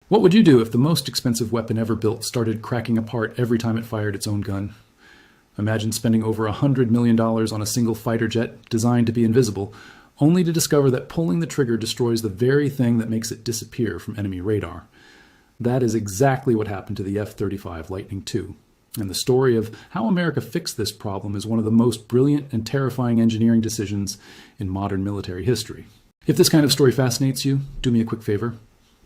What would you do if the most expensive weapon ever built started cracking apart every time it fired its own gun? Imagine spending over $100 million on a single fighter jet designed to be invisible, only to discover that pulling the trigger destroys the very thing that makes it disappear from enemy radar. That is exactly what happened to the F-35 Lightning II. And the story of how America fixed this problem is one of the most brilliant and terrifying engineering decisions in modern military history. If this kind of story fascinates you, do me a quick favor.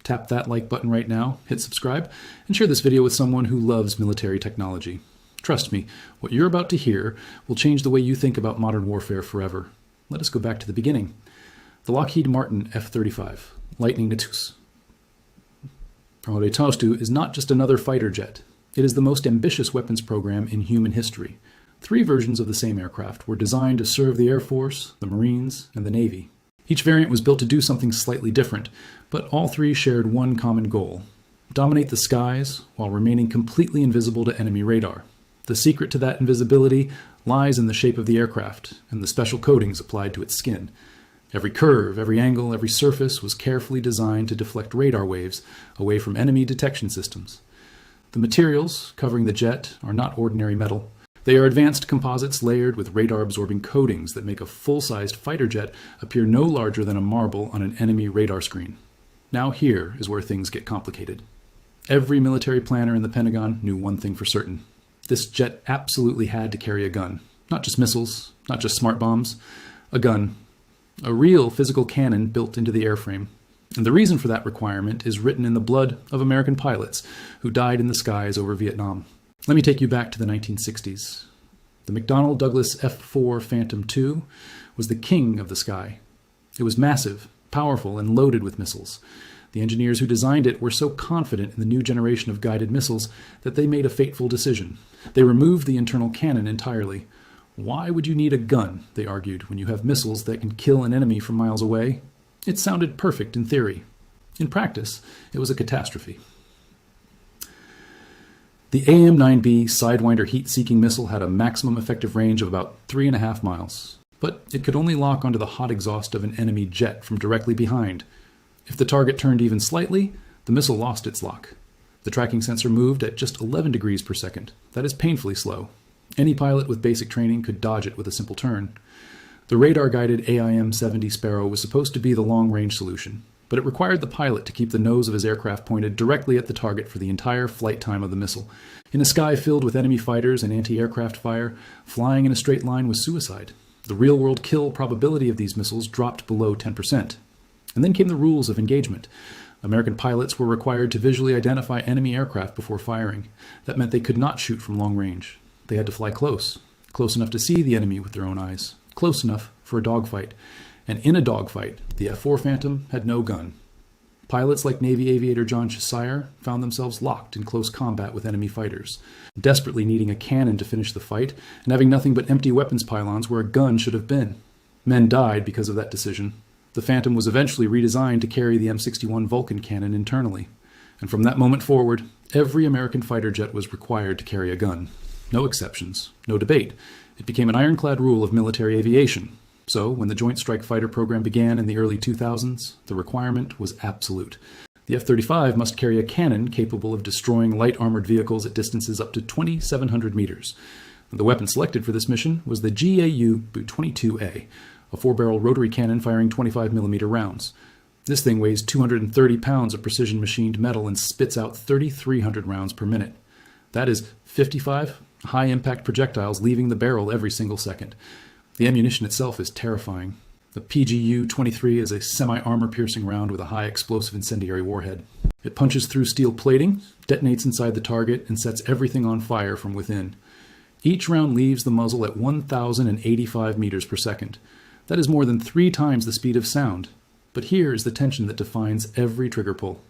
Tap that like button right now, hit subscribe, and share this video with someone who loves military technology. Trust me, what you're about to hear will change the way you think about modern warfare forever. Let us go back to the beginning. The Lockheed Martin F-35, Lightning II. II is not just another fighter jet. It is the most ambitious weapons program in human history. 3 versions of the same aircraft were designed to serve the Air Force, the Marines, and the Navy. Each variant was built to do something slightly different, but all 3 shared one common goal: dominate the skies while remaining completely invisible to enemy radar. The secret to that invisibility lies in the shape of the aircraft and the special coatings applied to its skin. Every curve, every angle, every surface was carefully designed to deflect radar waves away from enemy detection systems. The materials covering the jet are not ordinary metal. They are advanced composites layered with radar-absorbing coatings that make a full-sized fighter jet appear no larger than a marble on an enemy radar screen. Now here is where things get complicated. Every military planner in the Pentagon knew one thing for certain. This jet absolutely had to carry a gun. Not just missiles, not just smart bombs. A gun. A real physical cannon built into the airframe. And the reason for that requirement is written in the blood of American pilots who died in the skies over Vietnam. Let me take you back to the 1960s. The McDonnell Douglas F-4 Phantom II was the king of the sky. It was massive, powerful, and loaded with missiles. The engineers who designed it were so confident in the new generation of guided missiles that they made a fateful decision. They removed the internal cannon entirely. Why would you need a gun, they argued, when you have missiles that can kill an enemy from miles away? It sounded perfect in theory. In practice, it was a catastrophe. The AIM-9B Sidewinder heat-seeking missile had a maximum effective range of about 3.5 miles, but it could only lock onto the hot exhaust of an enemy jet from directly behind. If the target turned even slightly, the missile lost its lock. The tracking sensor moved at just 11 degrees per second. That is painfully slow. Any pilot with basic training could dodge it with a simple turn. The radar-guided AIM-70 Sparrow was supposed to be the long-range solution, but it required the pilot to keep the nose of his aircraft pointed directly at the target for the entire flight time of the missile. In a sky filled with enemy fighters and anti-aircraft fire, flying in a straight line was suicide. The real-world kill probability of these missiles dropped below 10%. And then came the rules of engagement. American pilots were required to visually identify enemy aircraft before firing. That meant they could not shoot from long range. They had to fly close enough to see the enemy with their own eyes, close enough for a dogfight. And in a dogfight, the F-4 Phantom had no gun. Pilots like Navy aviator John Chassire found themselves locked in close combat with enemy fighters, desperately needing a cannon to finish the fight and having nothing but empty weapons pylons where a gun should have been. Men died because of that decision. The Phantom was eventually redesigned to carry the M61 Vulcan cannon internally. And from that moment forward, every American fighter jet was required to carry a gun. No exceptions, no debate. It became an ironclad rule of military aviation. So, when the Joint Strike Fighter program began in the early 2000s, the requirement was absolute. The F-35 must carry a cannon capable of destroying light armored vehicles at distances up to 2,700 meters. The weapon selected for this mission was the GAU-22A, a 4-barrel rotary cannon firing 25mm rounds. This thing weighs 230 pounds of precision machined metal and spits out 3,300 rounds per minute. That is 55 high-impact projectiles leaving the barrel every single second. The ammunition itself is terrifying. The PGU-23 is a semi-armor-piercing round with a high explosive incendiary warhead. It punches through steel plating, detonates inside the target, and sets everything on fire from within. Each round leaves the muzzle at 1,085 meters per second. That is more than 3 times the speed of sound. But here is the tension that defines every trigger pull.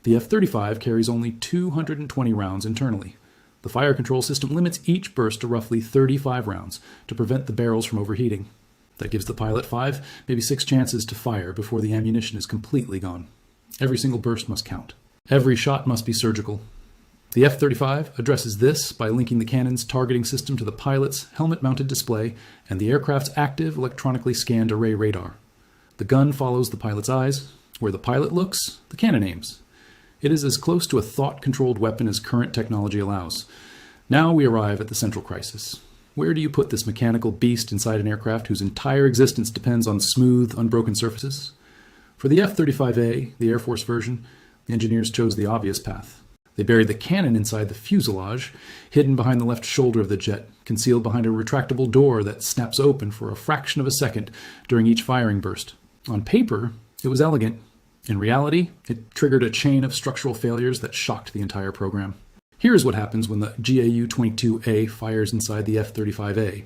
The F-35 carries only 220 rounds internally. The fire control system limits each burst to roughly 35 rounds to prevent the barrels from overheating. That gives the pilot 5, maybe 6 chances to fire before the ammunition is completely gone. Every single burst must count. Every shot must be surgical. The F-35 addresses this by linking the cannon's targeting system to the pilot's helmet-mounted display and the aircraft's active electronically scanned array radar. The gun follows the pilot's eyes. Where the pilot looks, the cannon aims. It is as close to a thought-controlled weapon as current technology allows. Now we arrive at the central crisis. Where do you put this mechanical beast inside an aircraft whose entire existence depends on smooth, unbroken surfaces? For the F-35A, the Air Force version, the engineers chose the obvious path. They buried the cannon inside the fuselage, hidden behind the left shoulder of the jet, concealed behind a retractable door that snaps open for a fraction of a second during each firing burst. On paper, it was elegant. In reality, it triggered a chain of structural failures that shocked the entire program. Here's what happens when the GAU-22A fires inside the F-35A.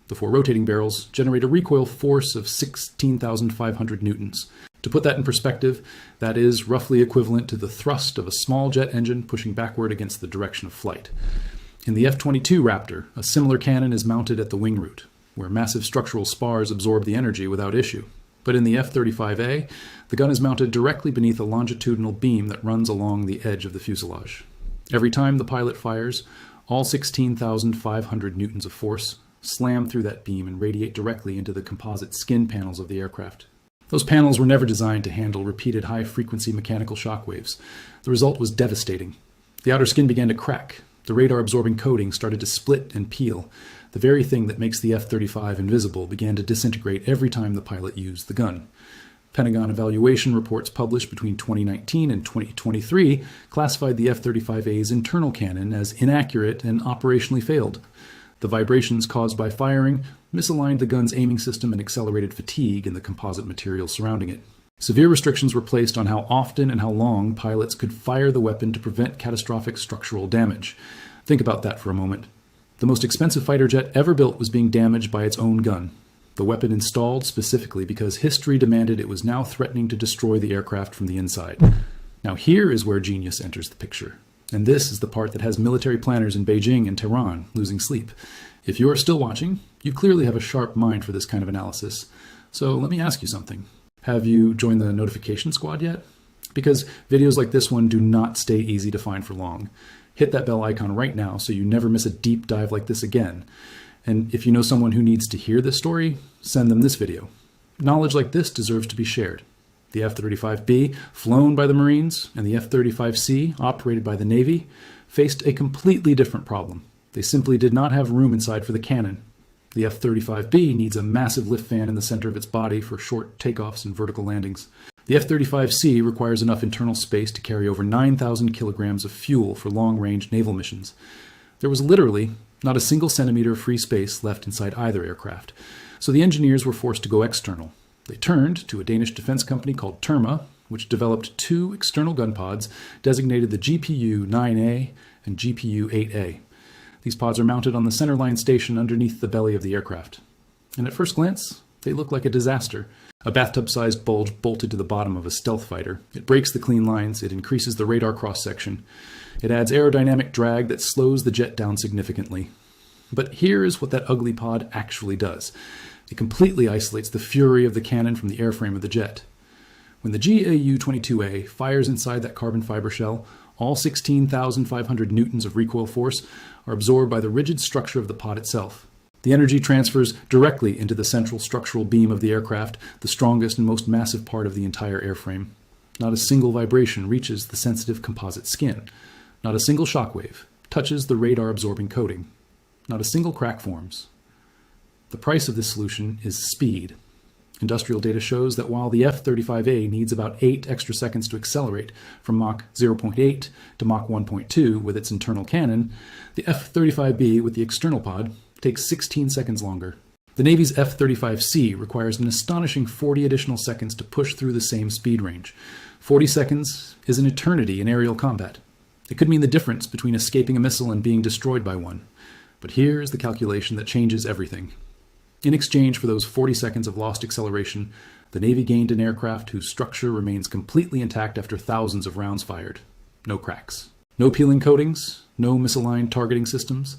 The four rotating barrels generate a recoil force of 16,500 newtons. To put that in perspective, that is roughly equivalent to the thrust of a small jet engine pushing backward against the direction of flight. In the F-22 Raptor, a similar cannon is mounted at the wing root, where massive structural spars absorb the energy without issue. But in the F-35A, the gun is mounted directly beneath a longitudinal beam that runs along the edge of the fuselage. Every time the pilot fires, all 16,500 newtons of force slam through that beam and radiate directly into the composite skin panels of the aircraft. Those panels were never designed to handle repeated high-frequency mechanical shock waves. The result was devastating. The outer skin began to crack. The radar-absorbing coating started to split and peel. The very thing that makes the F-35 invisible began to disintegrate every time the pilot used the gun. Pentagon evaluation reports published between 2019 and 2023 classified the F-35A's internal cannon as inaccurate and operationally failed. The vibrations caused by firing misaligned the gun's aiming system and accelerated fatigue in the composite material surrounding it. Severe restrictions were placed on how often and how long pilots could fire the weapon to prevent catastrophic structural damage. Think about that for a moment. The most expensive fighter jet ever built was being damaged by its own gun. The weapon installed specifically because history demanded it was now threatening to destroy the aircraft from the inside. Now here is where genius enters the picture. And this is the part that has military planners in Beijing and Tehran losing sleep. If you are still watching, you clearly have a sharp mind for this kind of analysis. So let me ask you something. Have you joined the notification squad yet? Because videos like this one do not stay easy to find for long. Hit that bell icon right now so you never miss a deep dive like this again. And if you know someone who needs to hear this story, send them this video. Knowledge like this deserves to be shared. The F-35B, flown by the Marines, and the F-35C, operated by the Navy, faced a completely different problem. They simply did not have room inside for the cannon. The F-35B needs a massive lift fan in the center of its body for short takeoffs and vertical landings. The F-35C requires enough internal space to carry over 9,000 kilograms of fuel for long-range naval missions. There was literally not a single centimeter of free space left inside either aircraft, so the engineers were forced to go external. They turned to a Danish defense company called Terma, which developed two external gun pods designated the GPU-9A and GPU-8A. These pods are mounted on the centerline station underneath the belly of the aircraft. And at first glance, they look like a disaster. A bathtub-sized bulge bolted to the bottom of a stealth fighter. It breaks the clean lines, it increases the radar cross-section. It adds aerodynamic drag that slows the jet down significantly. But here is what that ugly pod actually does. It completely isolates the fury of the cannon from the airframe of the jet. When the GAU-22A fires inside that carbon fiber shell, all 16,500 newtons of recoil force are absorbed by the rigid structure of the pod itself. The energy transfers directly into the central structural beam of the aircraft, the strongest and most massive part of the entire airframe. Not a single vibration reaches the sensitive composite skin. Not a single shockwave touches the radar-absorbing coating. Not a single crack forms. The price of this solution is speed. Industrial data shows that while the F-35A needs about 8 extra seconds to accelerate from Mach 0.8 to Mach 1.2 with its internal cannon, the F-35B with the external pod takes 16 seconds longer. The Navy's F-35C requires an astonishing 40 additional seconds to push through the same speed range. 40 seconds is an eternity in aerial combat. It could mean the difference between escaping a missile and being destroyed by one. But here is the calculation that changes everything. In exchange for those 40 seconds of lost acceleration, the Navy gained an aircraft whose structure remains completely intact after thousands of rounds fired. No cracks. No peeling coatings, no misaligned targeting systems,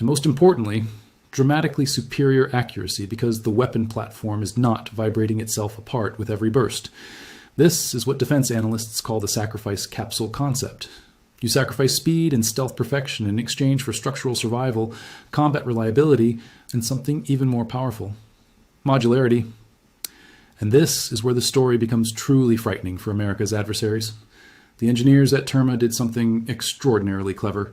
and most importantly, dramatically superior accuracy because the weapon platform is not vibrating itself apart with every burst. This is what defense analysts call the sacrifice capsule concept. You sacrifice speed and stealth perfection in exchange for structural survival, combat reliability, and something even more powerful: modularity. And this is where the story becomes truly frightening for America's adversaries. The engineers at Terma did something extraordinarily clever.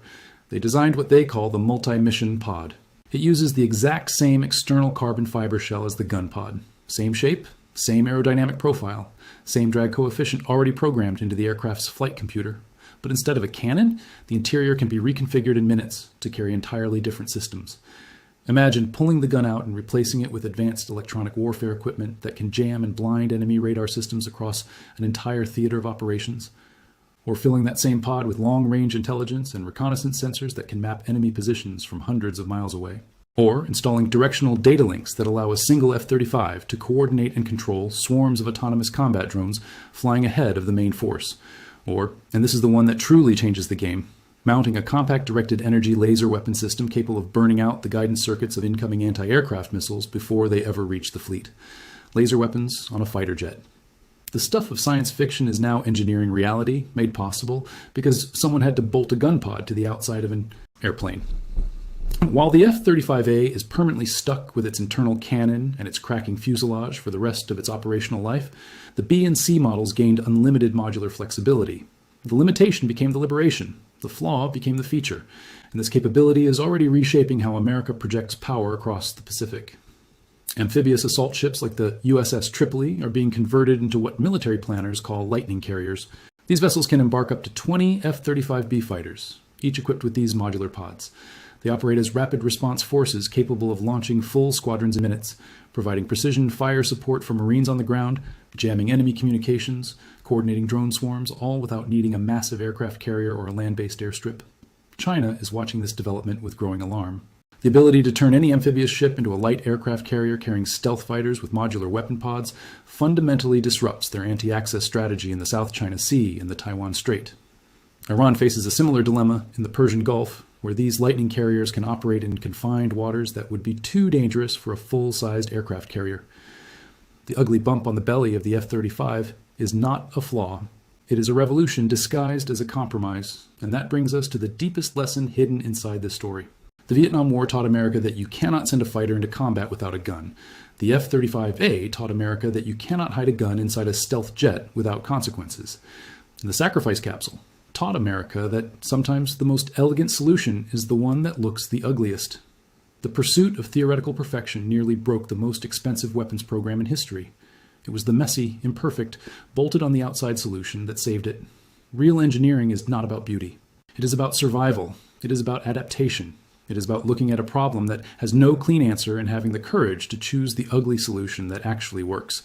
They designed what they call the multi-mission pod. It uses the exact same external carbon fiber shell as the gun pod. Same shape, same aerodynamic profile, same drag coefficient already programmed into the aircraft's flight computer. But instead of a cannon, the interior can be reconfigured in minutes to carry entirely different systems. Imagine pulling the gun out and replacing it with advanced electronic warfare equipment that can jam and blind enemy radar systems across an entire theater of operations. Or filling that same pod with long-range intelligence and reconnaissance sensors that can map enemy positions from hundreds of miles away. Or installing directional data links that allow a single F-35 to coordinate and control swarms of autonomous combat drones flying ahead of the main force. Or, and this is the one that truly changes the game, mounting a compact directed energy laser weapon system capable of burning out the guidance circuits of incoming anti-aircraft missiles before they ever reach the fleet. Laser weapons on a fighter jet. The stuff of science fiction is now engineering reality, made possible because someone had to bolt a gun pod to the outside of an airplane. While the F-35A is permanently stuck with its internal cannon and its cracking fuselage for the rest of its operational life, the B and C models gained unlimited modular flexibility. The limitation became the liberation. The flaw became the feature, and this capability is already reshaping how America projects power across the Pacific. Amphibious assault ships like the USS Tripoli are being converted into what military planners call lightning carriers. These vessels can embark up to 20 F-35B fighters, each equipped with these modular pods. They operate as rapid response forces capable of launching full squadrons in minutes, providing precision fire support for Marines on the ground, jamming enemy communications, coordinating drone swarms, all without needing a massive aircraft carrier or a land-based airstrip. China is watching this development with growing alarm. The ability to turn any amphibious ship into a light aircraft carrier carrying stealth fighters with modular weapon pods fundamentally disrupts their anti-access strategy in the South China Sea and the Taiwan Strait. Iran faces a similar dilemma in the Persian Gulf, where these lightning carriers can operate in confined waters that would be too dangerous for a full-sized aircraft carrier. The ugly bump on the belly of the F-35 is not a flaw. It is a revolution disguised as a compromise, and that brings us to the deepest lesson hidden inside this story. The Vietnam War taught America that you cannot send a fighter into combat without a gun. The F-35A taught America that you cannot hide a gun inside a stealth jet without consequences. And the sacrifice capsule taught America that sometimes the most elegant solution is the one that looks the ugliest. The pursuit of theoretical perfection nearly broke the most expensive weapons program in history. It was the messy, imperfect, bolted on the outside solution that saved it. Real engineering is not about beauty. It is about survival. It is about adaptation. It is about looking at a problem that has no clean answer and having the courage to choose the ugly solution that actually works.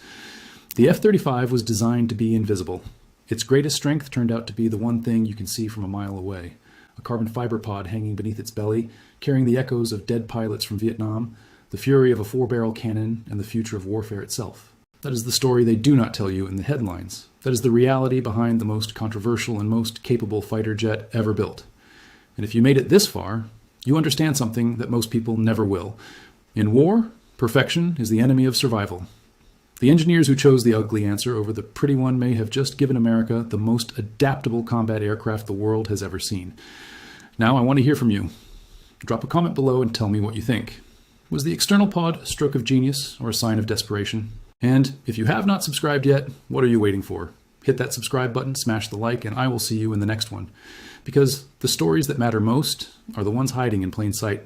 The F-35 was designed to be invisible. Its greatest strength turned out to be the one thing you can see from a mile away. A carbon fiber pod hanging beneath its belly, carrying the echoes of dead pilots from Vietnam, the fury of a 4-barrel cannon, and the future of warfare itself. That is the story they do not tell you in the headlines. That is the reality behind the most controversial and most capable fighter jet ever built. And if you made it this far, you understand something that most people never will. In war, perfection is the enemy of survival. The engineers who chose the ugly answer over the pretty one may have just given America the most adaptable combat aircraft the world has ever seen. Now I want to hear from you. Drop a comment below and tell me what you think. Was the external pod a stroke of genius or a sign of desperation? And if you have not subscribed yet, what are you waiting for? Hit that subscribe button, smash the like, and I will see you in the next one. Because the stories that matter most are the ones hiding in plain sight.